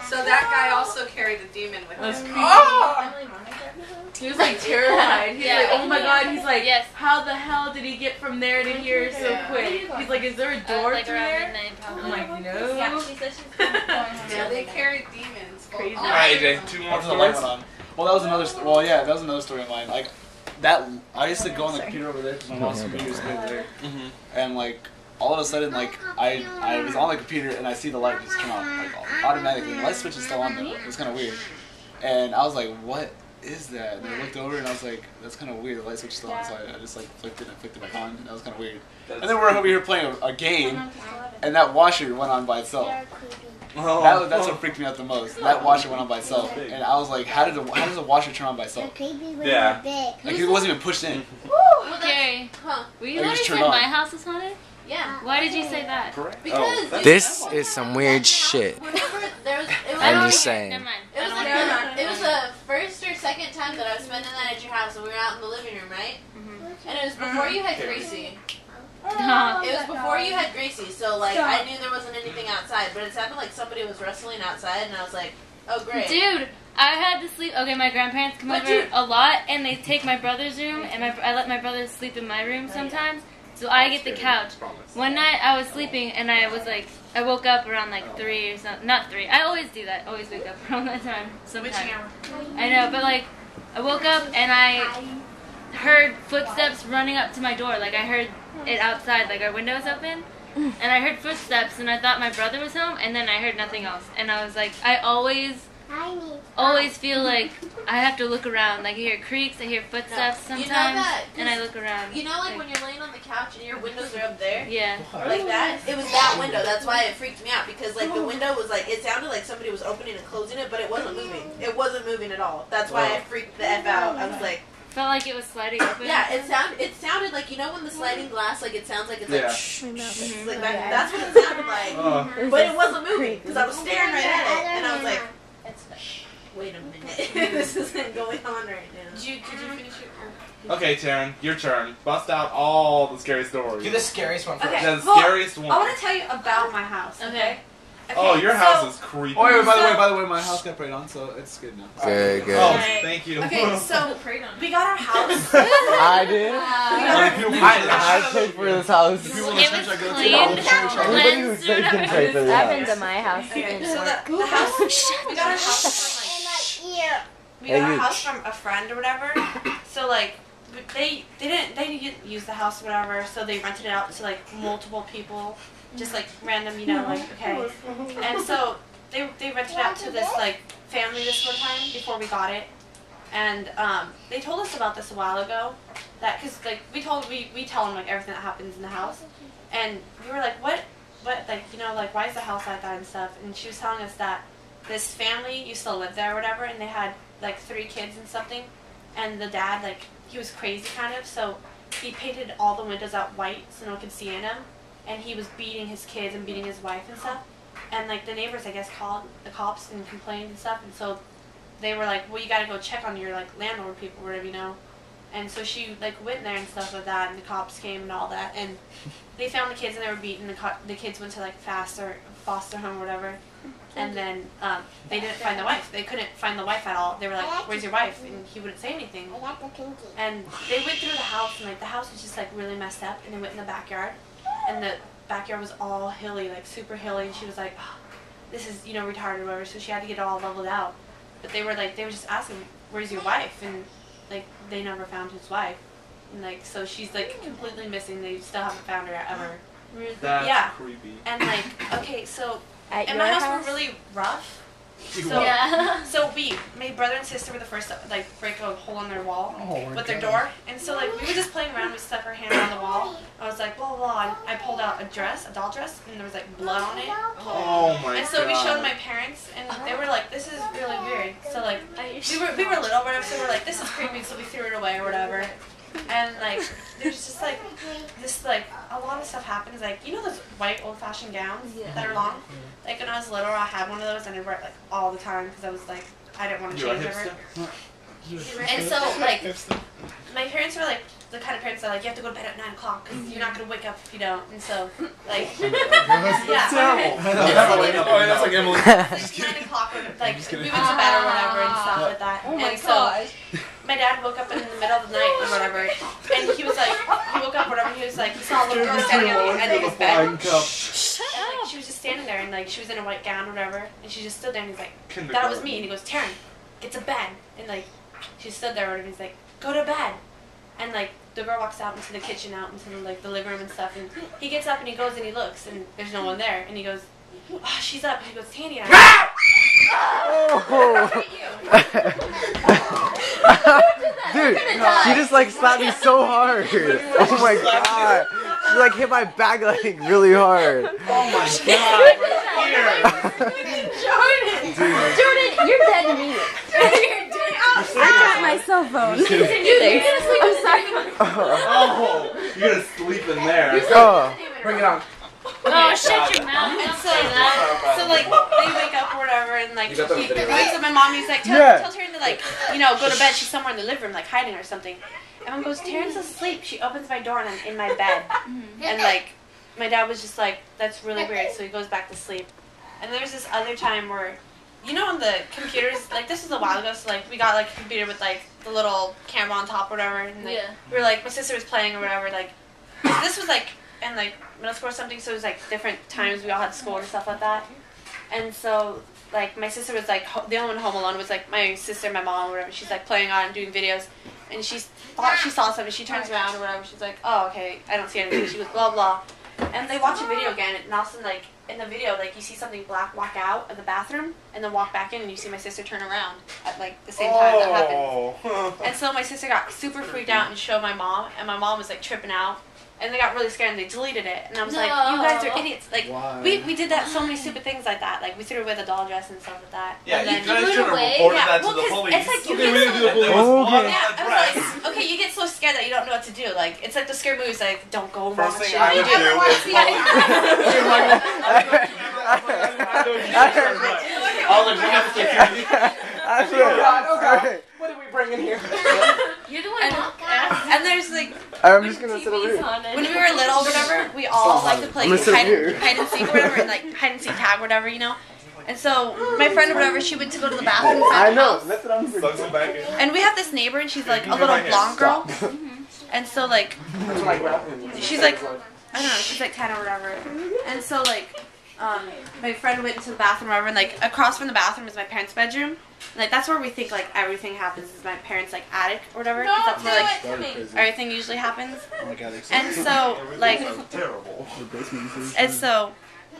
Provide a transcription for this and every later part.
So that guy also carried a demon with him. Oh! He was like terrified. He's like, oh my god. He's like, yes. How the hell did he get from there to here so quick? He's like, is there a door like through around there? midnight, probably. I'm like, no. Yeah, she said she's going home. Yeah, they carried demons. Crazy. Alright, AJ, 2 more After the light stories. went on. Well, that was another. Well, yeah, that was another story of mine. Like that, I used to go on the computer over there because my mom's computer used to be over there, and like all of a sudden, like I was on the computer and I see the light just come out like automatically. The light switch is still on though. It was kind of weird, and I was like, what is that? And I looked over and I was like, that's kind of weird. The light switch is still on, so I just like flicked it and flicked it back on. And that was kind of weird. And then we're over here playing a game, and that washer went on by itself. That's what freaked me out the most. That washer went on by itself, and I was like, how does a washer turn on by itself? Yeah. Like it wasn't even pushed in. Gary, were you Like, the one who just said turn on. my house is haunted? Yeah. Why did you say that? Correct. Because This is some weird shit. whenever there was, it was, I'm just saying. Never mind. it was like it was the first or second time that I was spending that at your house, and we were out in the living room, right? And it was before you had Gracie. It was before you had Gracie, so like I knew there wasn't anything outside, but it sounded like somebody was wrestling outside, and I was like, oh great. Dude, I had to sleep. Okay, my grandparents come But over dude- a lot, and they take my brother's room, and I let my brother sleep in my room sometimes. So I get the couch. One night I was sleeping, and I was like, I woke up around like 3 or something. Not 3. I always do that. Always wake up around that time. Sometimes. I know, but like, I woke up and I heard footsteps running up to my door. Like I heard it outside, like our window was open. And I heard footsteps, and I thought my brother was home, and then I heard nothing else. And I was like, I always feel like I have to look around. Like I hear creaks, I hear footsteps No, you sometimes, know that, and I look around. You know, like when you're laying on the couch and your windows are up there? Yeah. Like that? It was that window. That's why it freaked me out, because like the window was like, it sounded like somebody was opening and closing it, but it wasn't moving. It wasn't moving at all. That's why I freaked the F out. I was like, Felt like it was sliding open. yeah, it sounded like, you know when the sliding glass, like it sounds like it's like, shh, shh, like that. That's what it sounded like. But it wasn't moving, because I was staring right at it, and I was like, wait a minute. This isn't going on right now. Did you finish your... Okay, Taryn, your turn. Bust out all the scary stories. Do the scariest one first. Okay. The well, scariest one. I want to tell you about my house. Okay. Oh, your house is creepy. Oh, wait, by the way, my house got prayed on, so it's good now. Good, good. Oh, thank you. Okay, so we got our house. I did. I paid for this house. It was clean, cleansed, whatever. Happened to my house. Okay, so the house, we got our house from like, we got our house from a friend or whatever. So like, they didn't use the house or whatever, so they rented it out to like multiple people, just like random, you know, like okay. And so they rented it out to this like family this one time before we got it, and they told us about this a while ago, that because like we tell them like everything that happens in the house, and we were like what like, you know, like why is the house like that and stuff, and she was telling us that this family used to live there or whatever, and they had like 3 kids and something, and the dad, like, he was crazy kind of, so he painted all the windows out white so no one could see in them, and he was beating his kids and beating his wife and stuff, and like the neighbors, I guess, called the cops and complained and stuff, and so they were like, well, you gotta go check on your like landlord people or whatever, you know. And so she like went there and stuff like that, and the cops came and all that, and they found the kids and they were beaten. The kids went to like foster home or whatever, and then they didn't find the wife. They couldn't find the wife at all. They were like, "Where's your wife?" And he wouldn't say anything. And they went through the house, and like the house was just like really messed up. And they went in the backyard, and the backyard was all hilly, like super hilly. And she was like, oh, "This is, you know, retarded or whatever." So she had to get it all leveled out. But they were just asking, "Where's your wife?" And like they never found his wife, and like so she's like completely missing. They still haven't found her ever. That's creepy. And like okay, so At and your my house house? were really rough. So Yeah. so my brother and sister were the first to like break a hole in their wall with their door, and so like we were just playing around. We stuck our hand on the wall. I was like blah blah blah. And I pulled out a doll dress, and there was like blood on it. Oh my god. And so we showed my parents, and they were like, "This is really weird." So like, we were little, whatever. So we're like, "This is creepy," so we threw it away or whatever. And like, there's just like this like a lot of stuff happens. Like, you know those white old-fashioned gowns that are long? Like when I was little, I had one of those, and I wore it like all the time because I was like, I didn't want to change ever. And so like, my parents were like, the kind of parents that like you have to go to bed at 9 o'clock because you're not gonna wake up if you don't. And so like yeah. That's like Emily. 9 o'clock, like we went to bed or whatever and stuff like that. Oh my and so gosh. my dad woke up in the middle of the night or whatever, and he was like, he woke up or whatever. He was like, he saw a little girl standing at the end of his bed. And, like, she was just standing there, and like she was in a white gown or whatever, and she just stood there, and he's like, that was me. And he goes, Taryn, get to bed. And like she stood there, and he's like, go to bed. And like the girl walks out into the kitchen, out into like the living room and stuff, and he gets up and he goes and he looks, and there's no one there, and he goes, oh, she's up. And she goes, Tandy, Dude, she just like slapped me so hard. Oh my god. She like hit my back like really hard. Oh my god, right here. Jordan, you're dead to me. I dropped my cell phone. I'm sorry. Oh, you're gonna sleep in there. Oh. Bring it on. Oh, shut your mouth. And Don't so, say that. so like they wake up or whatever, and like he wakes up my mom. He's like, tell Taryn to like, you know, go to bed. She's somewhere in the living room, like hiding or something. And mom goes, Taryn's asleep. She opens my door and I'm in my bed. And like my dad was just like, that's really weird. So he goes back to sleep. And there's this other time where, you know, on the computers, like this was a while ago. So like we got like a computer with like the little camera on top or whatever. And like, we were like, my sister was playing or whatever. Like this was like in like middle school or something, so it was like different times we all had school and stuff like that. And so like my sister was like the only one home alone was like my sister, my mom, or whatever. She's like playing on and doing videos, and she thought she saw something. She turns around or whatever. She's like, oh, okay, I don't see anything. She goes blah blah, and they watch a video again, and all of a sudden like in the video like you see something black walk out of the bathroom and then walk back in, and you see my sister turn around at like the same time that happened. And so my sister got super freaked out and showed my mom, and my mom was like tripping out. And they got really scared and they deleted it. And I was like, you guys are idiots. Like, we did that, so many stupid things like that. Like, we threw away the doll dress and stuff like that. Yeah, and you then guys should have reported that to the police. It's like you Okay, we get didn't do the so, police. yeah, I was like, okay, you get so scared that you don't know what to do. Like, it's like the scary movies, like, don't go First watch thing it. I would do is What did we bring in here? You're the one and there's like, I'm just gonna sit over here. when we were little or whatever, we all like to play hide and seek or whatever, and like hide and seek tag or whatever, you know? And so my friend or whatever, she went to go to the bathroom. I know, that's what I'm saying. And we have this neighbor, and she's like a little blonde girl. And so like, she's like, I don't know, she's like 10 or whatever. And so like, my friend went into the bathroom or whatever, and like across from the bathroom is my parents' bedroom. And, like that's where we think like everything happens is my parents' like attic or whatever. No, that's where like Crazy. everything usually happens. Oh my god, And so like, Terrible. and so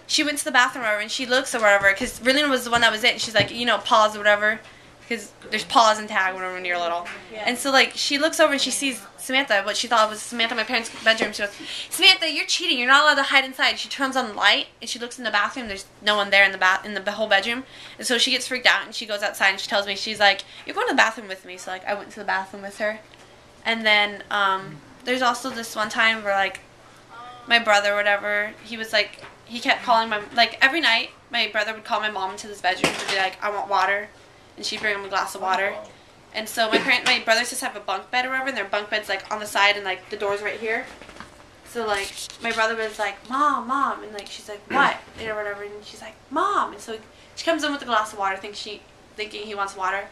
she went to the bathroom or whatever, and she looks or whatever, because Verlina was the one that was it, and she's like, you know, pause or whatever, because there's pause and tag or whatever when you're little. And so like she looks over and she sees Samantha, what she thought was Samantha in my parents' bedroom. She goes, Samantha, you're cheating. You're not allowed to hide inside. She turns on the light and she looks in the bathroom. There's no one there in the whole bedroom. And so she gets freaked out and she goes outside and she tells me, she's like, you're going to the bathroom with me. So like I went to the bathroom with her. And then there's also this one time where like my brother or whatever, he was like, he kept calling like every night my brother would call my mom into this bedroom to be like, I want water. And she'd bring him a glass of water. And so my brothers just have a bunk bed or whatever, and their bunk bed's like on the side and like the door's right here. So like my brother was like, Mom, and like she's like, what? Or whatever, and she's like, Mom. And so she comes in with a glass of water, thinking he wants water.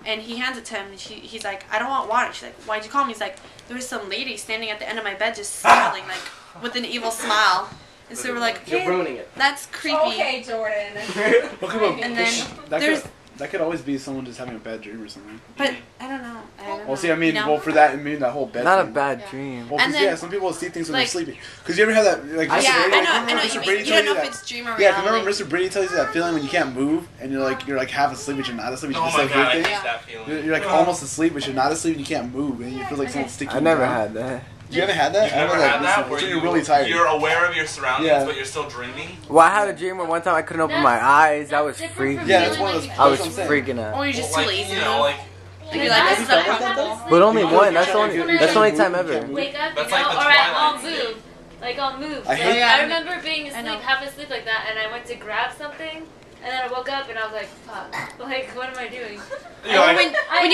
And he hands it to him, and he's like, I don't want water. She's like, why'd you call me? He's like, there was some lady standing at the end of my bed just smiling, like, with an evil smile. And so we're like, okay, you're ruining it. That's creepy. Okay, Jordan. And then there's... That could always be someone just having a bad dream or something. But I don't know. Well, see, I mean, you know? well, for that, I mean, that whole bed. Not a thing. bad dream. Well, And then, yeah, some people see things when like, they're sleeping. Because you ever have that, like, Yeah, Mr. Brady, I know Mr. what you Brady mean. You told don't know that? if it's dream or Yeah, reality. remember Mr. Brady tells you that feeling when you can't move and you're like half asleep but you're not asleep, but you Oh just my like god, I hear hate things. that feeling. You're like almost asleep but you're not asleep and you can't move and you feel like someone's sticking I you never down. had that. You haven't had that? You've never had that where you're really tired. You're aware of your surroundings, Yeah. but you're still dreaming. Well, I had a dream where one time I couldn't open my eyes. That was different freaky. from Yeah, that's one of those. I was that's what I'm saying. freaking out. Or you're just Well, too like, lazy. you know, like You're like, this is uncomfortable. But only one. That's the only time ever. Wake up, That's you know, like the or I'll Twilight move. Like I'll move. I hate I remember being I know. asleep, half asleep like that, and I went to grab something, and then I woke up and I was like, fuck. Like, what am I doing? You're like, When you